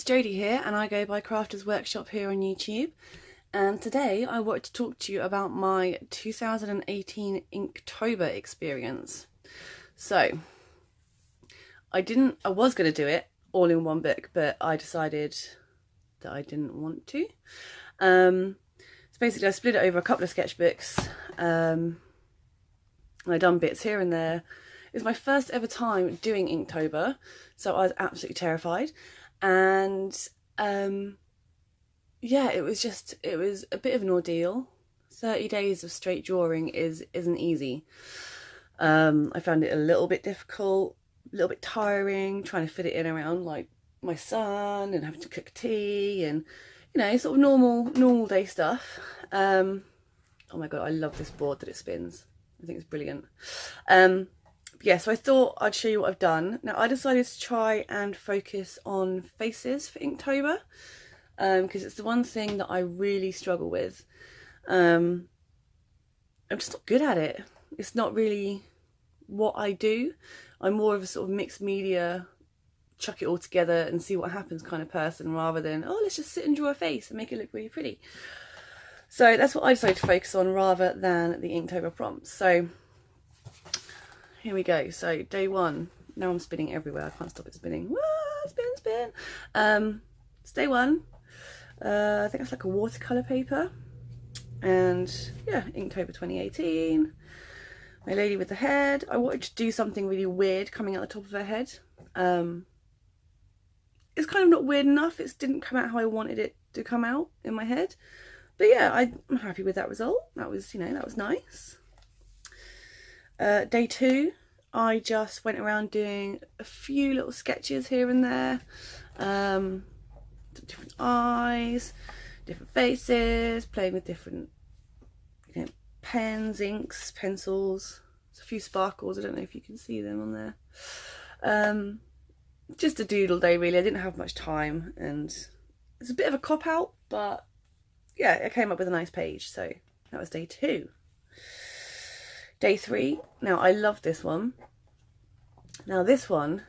it's Jodie here, and I go by Crafters Workshop here on YouTube. And today I wanted to talk to you about my 2018 Inktober experience. So, I was going to do it all in one book, but I decided that I didn't want to. So basically I split it over a couple of sketchbooks, and I done bits here and there. It was my first ever time doing Inktober, so I was absolutely terrified. And yeah, it was a bit of an ordeal. 30 days of straight drawing isn't easy. I found it a little bit difficult, a little bit tiring, trying to fit it in around like my son and having to cook tea and, you know, sort of normal day stuff. Oh my god, I love this board that it spins. I think it's brilliant. Yeah, so I thought I'd show you what I've done. Now I decided to try and focus on faces for Inktober, because it's the one thing that I really struggle with. I'm just not good at it. It's not really what I do. I'm more of a sort of mixed media, chuck it all together and see what happens kind of person, rather than, oh, let's just sit and draw a face and make it look really pretty. So that's what I decided to focus on rather than the Inktober prompts. So here we go. So day one. Now I'm spinning everywhere. I can't stop it spinning. Woo, spin. It's day one. I think it's like a watercolor paper. And yeah, Inktober 2018. My lady with the head. I wanted to do something really weird coming out the top of her head. It's kind of not weird enough. It didn't come out how I wanted it to come out in my head. But yeah, I'm happy with that result. That was, you know, that was nice. Day two, I just went around doing a few little sketches here and there. Different eyes, different faces, playing with different, you know, pens, inks, pencils. There's a few sparkles, I don't know if you can see them on there. Just a doodle day really. I didn't have much time and it's a bit of a cop-out, but yeah, I came up with a nice page. So that was day two. Day three. Now I love this one. Now this one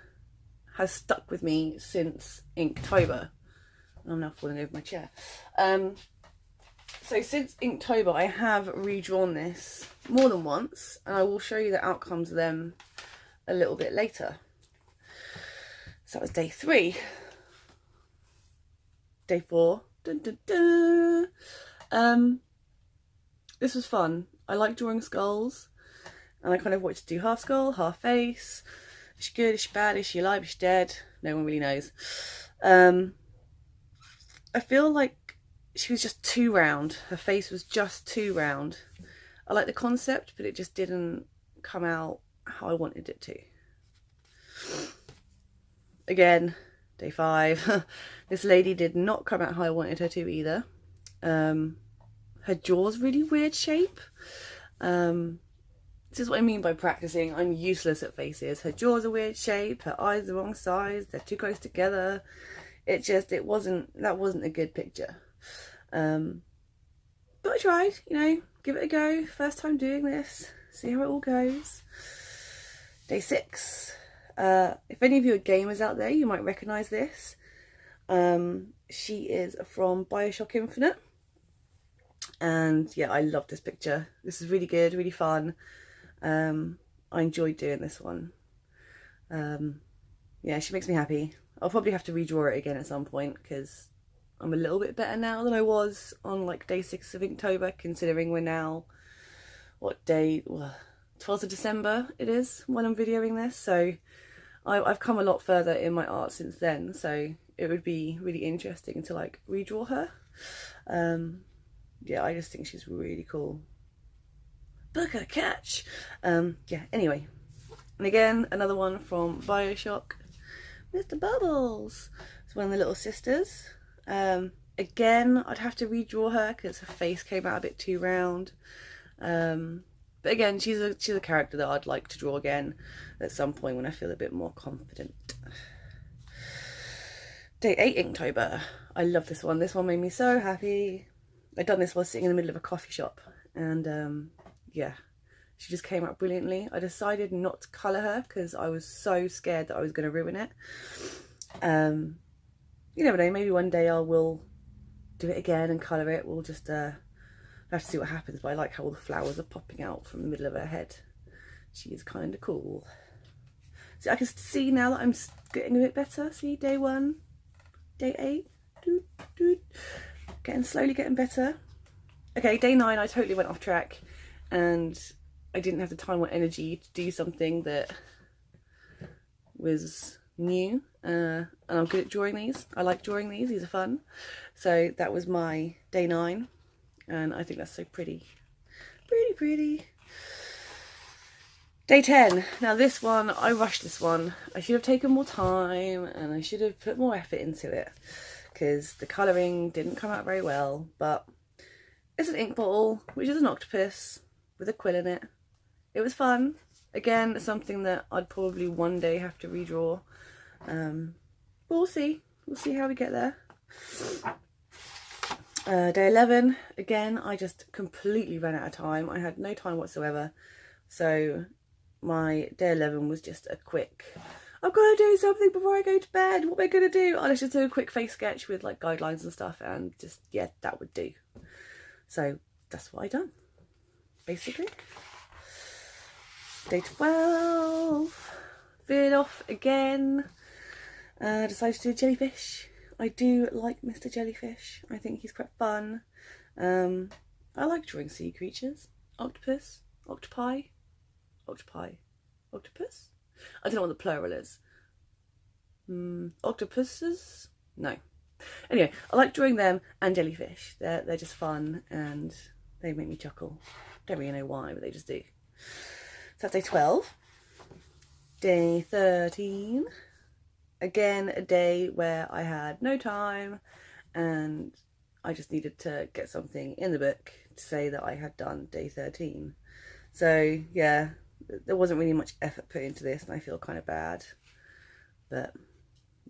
has stuck with me since Inktober. I'm now falling over my chair. So since Inktober I have redrawn this more than once, and I will show you the outcomes of them a little bit later. So that was day three. Day four. Dun, dun, dun. This was fun. I like drawing skulls. And I kind of wanted to do half skull, half face. Is she good? Is she bad? Is she alive? Is she dead? No one really knows. I feel like she was just too round. Her face was just too round. I like the concept, but it just didn't come out how I wanted it to. Again, day five. This lady did not come out how I wanted her to either. Her jaw's really weird shape. This is what I mean by practicing. I'm useless at faces. Her jaw's a weird shape, her eyes are the wrong size, they're too close together. That wasn't a good picture. But I tried, you know, give it a go. First time doing this, see how it all goes. Day six. If any of you are gamers out there, you might recognise this. She is from BioShock Infinite. And yeah, I love this picture. This is really good, really fun. I enjoyed doing this one. Yeah, she makes me happy. I'll probably have to redraw it again at some point because I'm a little bit better now than I was on like day 6 of Inktober, considering we're now, what day, 12th of December it is when I'm videoing this. So I've come a lot further in my art since then, so it would be really interesting to like redraw her. Yeah, I just think she's really cool. Booker catch. Yeah, anyway. And again, another one from BioShock. Mr. Bubbles. It's one of the little sisters. Again, I'd have to redraw her because her face came out a bit too round. But again, she's a character that I'd like to draw again at some point when I feel a bit more confident. Day 8 Inktober. I love this one. This one made me so happy. I'd done this while sitting in the middle of a coffee shop, and yeah, she just came out brilliantly. I decided not to colour her because I was so scared that I was going to ruin it. you never know, maybe one day I will do it again and colour it. We'll just have to see what happens, but I like how all the flowers are popping out from the middle of her head. She is kind of cool. So I can see now that I'm getting a bit better. See, day 1, day 8, slowly getting better. Okay, day 9 I totally went off track and I didn't have the time or energy to do something that was new, and I'm good at drawing these. I like drawing these are fun. So that was my day 9 and I think that's so pretty. Pretty. Day 10. Now this one, I rushed this one. I should have taken more time and I should have put more effort into it because the colouring didn't come out very well, but it's an ink bottle, which is an octopus with a quill in it. It was fun. Again, something that I'd probably one day have to redraw. We'll see. We'll see how we get there. Day 11. Again, I just completely ran out of time. I had no time whatsoever. So my day 11 was just a quick, I've got to do something before I go to bed. What am I going to do? I'll just do a quick face sketch with like guidelines and stuff and just, yeah, that would do. So that's what I done, basically. Day 12, veered off again, decided to do jellyfish. I do like Mr. Jellyfish. I think he's quite fun. I like drawing sea creatures. Octopus, octopi, octopus? I don't know what the plural is. Octopuses? No. Anyway, I like drawing them and jellyfish. They're just fun and they make me chuckle. Don't really know why, but they just do. So that's day 12. Day 13. Again, a day where I had no time and I just needed to get something in the book to say that I had done day 13. So yeah, there wasn't really much effort put into this and I feel kind of bad. But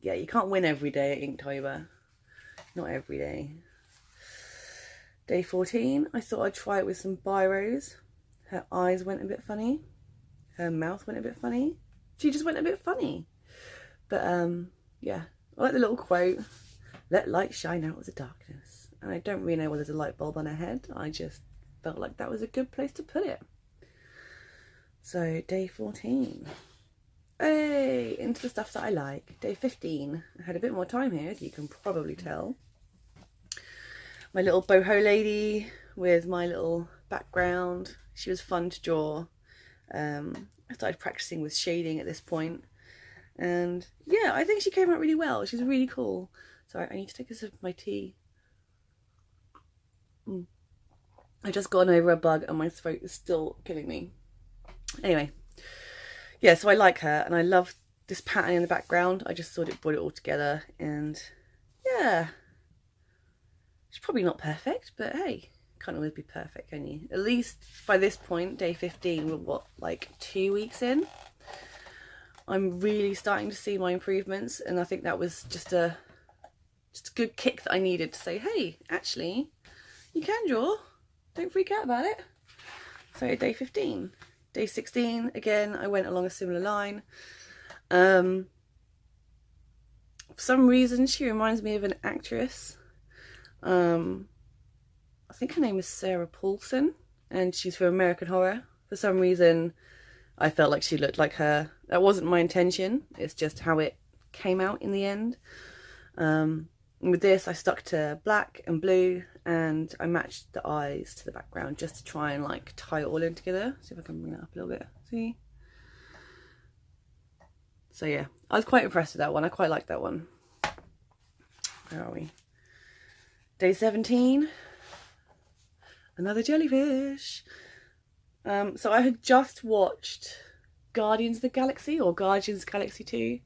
yeah, you can't win every day at Inktober. Not every day. Day 14, I thought I'd try it with some biros. Her eyes went a bit funny. Her mouth went a bit funny. She just went a bit funny. But yeah, I like the little quote, "Let light shine out of the darkness." And I don't really know whether there's a light bulb on her head. I just felt like that was a good place to put it. So day 14. Hey, into the stuff that I like. Day 15. I had a bit more time here, as you can probably tell. My little boho lady with my little background. She was fun to draw. I started practicing with shading at this point. And yeah, I think she came out really well. She's really cool. Sorry, I need to take a sip of my tea. I've just gotten over a bug and my throat is still killing me. Anyway, yeah, so I like her and I love this pattern in the background. I just thought it brought it all together and yeah. She's probably not perfect, but hey, can't always be perfect, can you? At least by this point, day 15, we're what, like 2 weeks in? I'm really starting to see my improvements and I think that was just a good kick that I needed to say, hey, actually, you can draw. Don't freak out about it. So day 15. Day 16, again, I went along a similar line. For some reason, she reminds me of an actress. I think her name is Sarah Paulson and she's from American Horror. For some reason, I felt like she looked like her. That wasn't my intention. It's just how it came out in the end. With this, I stuck to black and blue and I matched the eyes to the background just to try and like tie it all in together. See if I can bring that up a little bit. See? So yeah, I was quite impressed with that one. I quite liked that one. Where are we? Day 17. Another jellyfish. So I had just watched Guardians of the Galaxy or Guardians Galaxy 2.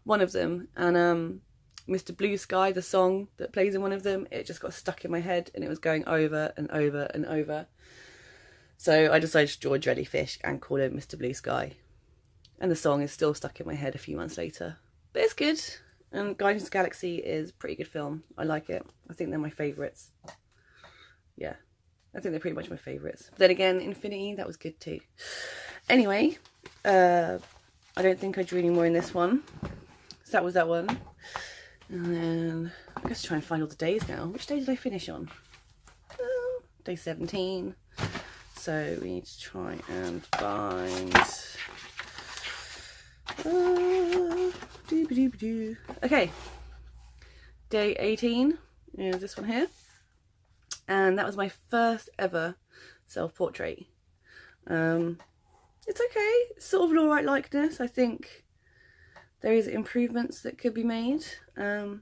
One of them. And Mr. Blue Sky, the song that plays in one of them, it just got stuck in my head and it was going over and over and over. So I decided to draw a jellyfish and call it Mr. Blue Sky. And the song is still stuck in my head a few months later. But it's good. And Guardians of the Galaxy is a pretty good film. I like it. I think they're my favourites. Yeah. I think they're pretty much my favourites. But then again, Infinity, that was good too. Anyway, I don't think I drew any more in this one. So that was that one. And then I guess try and find all the days now. Which day did I finish on? Day 17. So we need to try and find... Okay, day 18 is this one here. And that was my first ever self-portrait. It's okay, it's sort of an alright likeness. I think there is improvements that could be made. But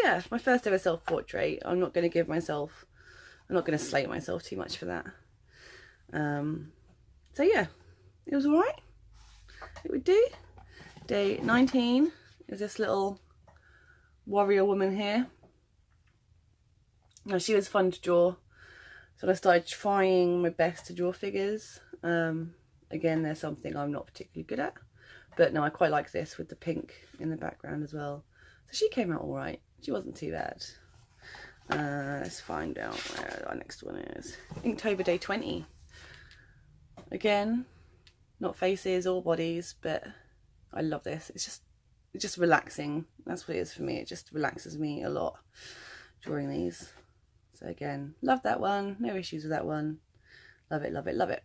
yeah, my first ever self-portrait. I'm not going to slate myself too much for that. So yeah, it was alright. It would do. Day 19 is this little warrior woman here. Now, she was fun to draw. So I started trying my best to draw figures. Again, there's something I'm not particularly good at. But no, I quite like this with the pink in the background as well. So she came out alright. She wasn't too bad. Let's find out where our next one is. Inktober day 20. Again, not faces or bodies, but I love this. It's just relaxing. That's what it is for me. It just relaxes me a lot drawing these. So again, love that one. No issues with that one. Love it, love it, love it.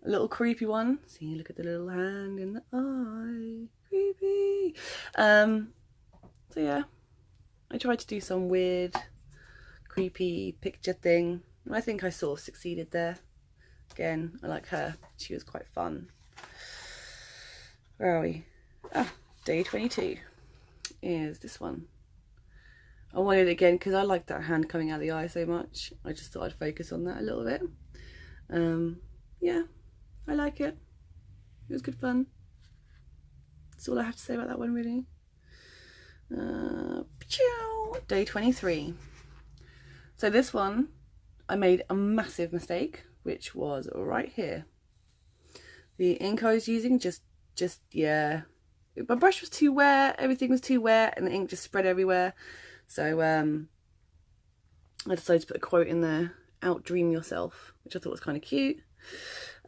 A little creepy one. See, look at the little hand in the eye. Creepy. So yeah, I tried to do some weird, creepy picture thing. And I think I sort of succeeded there. Again, I like her. She was quite fun. Where are we? Ah, day 22 is this one. I wanted it again because I like that hand coming out of the eye so much. I just thought I'd focus on that a little bit. Yeah, I like it. It was good fun. That's all I have to say about that one, really. Day 23. So this one, I made a massive mistake, which was right here. The ink I was using just yeah. My brush was too wet, everything was too wet, and the ink just spread everywhere. So I decided to put a quote in there, "Outdream yourself," which I thought was kind of cute.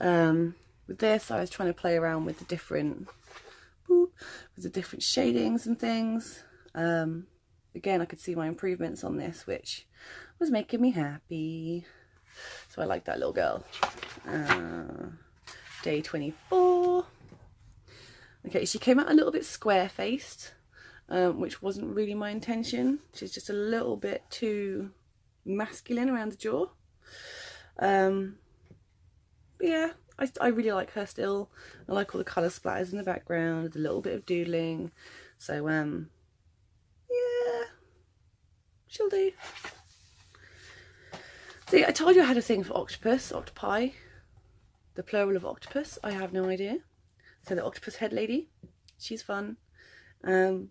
With this, I was trying to play around with the different shadings and things. Again, I could see my improvements on this, which was making me happy. So I like that little girl. Day 24. Okay, she came out a little bit square-faced, which wasn't really my intention. She's just a little bit too masculine around the jaw. But yeah, I really like her still. I like all the colour splatters in the background, a little bit of doodling. So yeah, she'll do. See, I told you I had a thing for octopus, octopi, the plural of octopus. I have no idea. So the octopus head lady, she's fun. I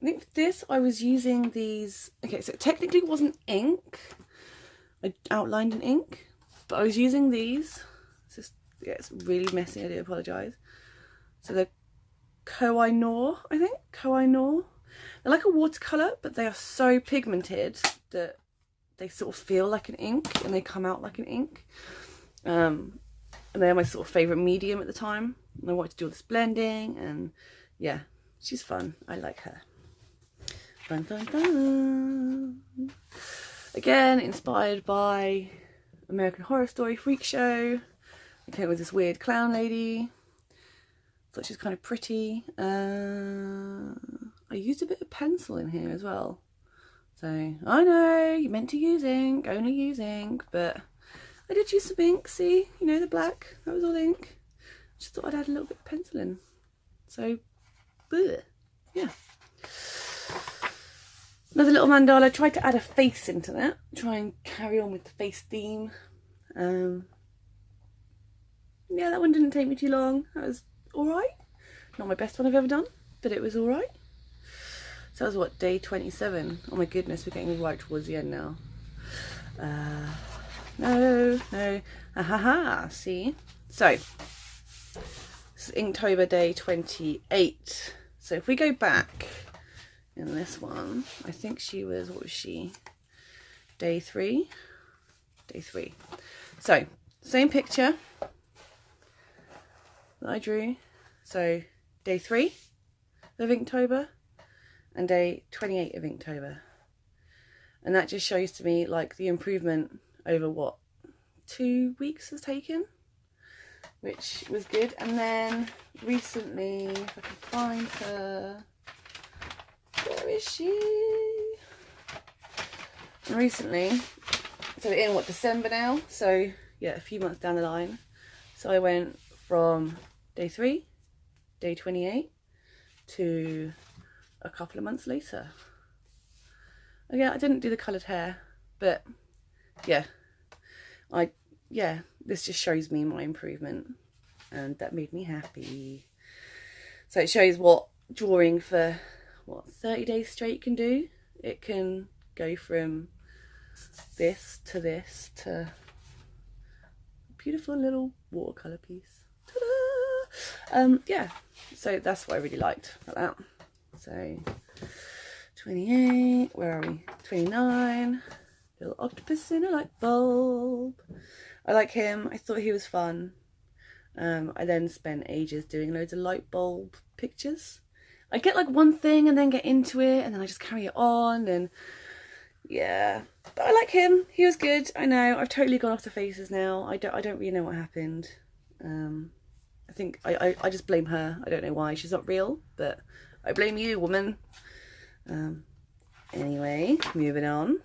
think for this I was using these. Okay, so it technically wasn't ink. I outlined in ink, but I was using these. It's just, yeah, it's really messy. I do apologise. So the Koh-i-Noor, I think Koh-i-Noor. They're like a watercolour, but they are so pigmented that they sort of feel like an ink and they come out like an ink. And they're my sort of favourite medium at the time. And I wanted to do all this blending, and yeah, she's fun. I like her. Dun, dun, dun. Again, inspired by American Horror Story Freak Show. I came with this weird clown lady. Thought she was kind of pretty. I used a bit of pencil in here as well. So, I know, you meant to use ink, only use ink, but I did use some ink, see? You know, the black, that was all ink. Just thought I'd add a little bit of pencil in. So, bleh. Yeah. Another little mandala. I tried to add a face into that. Try and carry on with the face theme. Yeah, that one didn't take me too long. That was alright. Not my best one I've ever done, but it was alright. So that was what, day 27? Oh my goodness, we're getting right towards the end now. No. Ha. See? So, this is Inktober day 28. So if we go back in this one, I think she was, what was she? Day 3? Day 3. So, same picture that I drew. So, day 3 of Inktober. and day 28 of Inktober. And that just shows to me like the improvement over what 2 weeks has taken, which was good. And then recently, if I can find her, where is she? And recently, so we're in what, December now, so yeah, a few months down the line. So I went from day 3, day 28 to a couple of months later. Yeah, I didn't do the coloured hair, but yeah, this just shows me my improvement, and that made me happy. So it shows what drawing for 30 days straight can do. It can go from this to a beautiful little watercolour piece. Ta-da! Yeah, so that's what I really liked about that. So 28, where are we? 29, little octopus in a light bulb. I like him. I thought he was fun. I then spent ages doing loads of light bulb pictures. I get like one thing and then get into it, and then I just carry it on, and yeah. But I like him. He was good. I know I've totally gone off the faces now. I don't really know what happened. I think I just blame her. I don't know why. She's not real, but I blame you, woman. Anyway, moving on.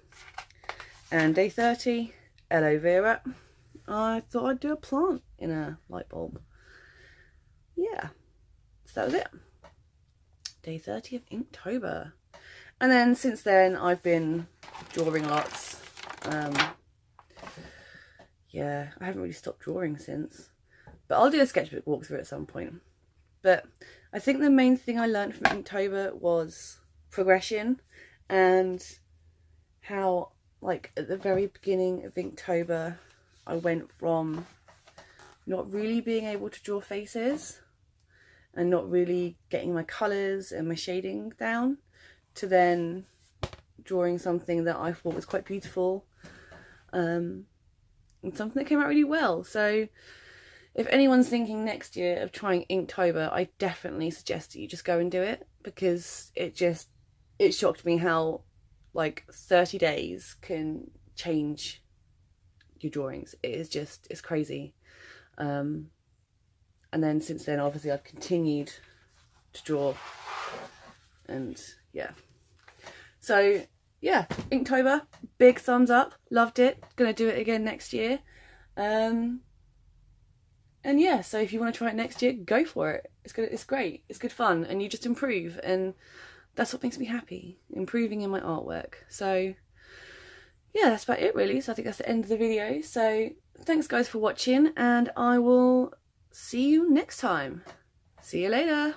And day 30, aloe vera. I thought I'd do a plant in a light bulb. Yeah, so that was it. Day 30 of Inktober. And then since then I've been drawing lots. Yeah, I haven't really stopped drawing since. But I'll do a sketchbook walkthrough at some point. But I think the main thing I learned from Inktober was progression, and how like at the very beginning of Inktober I went from not really being able to draw faces and not really getting my colours and my shading down, to then drawing something that I thought was quite beautiful, and something that came out really well. So if anyone's thinking next year of trying Inktober, I definitely suggest that you just go and do it, because it shocked me how like 30 days can change your drawings. It's crazy. And then since then, obviously, I've continued to draw, and yeah. So yeah, Inktober, big thumbs up, loved it. Gonna do it again next year. And yeah, so if you want to try it next year, go for it. It's great. It's good fun, and you just improve, and that's what makes me happy, improving in my artwork. So yeah, that's about it really. So I think that's the end of the video. So thanks guys for watching, and I will see you next time. See you later.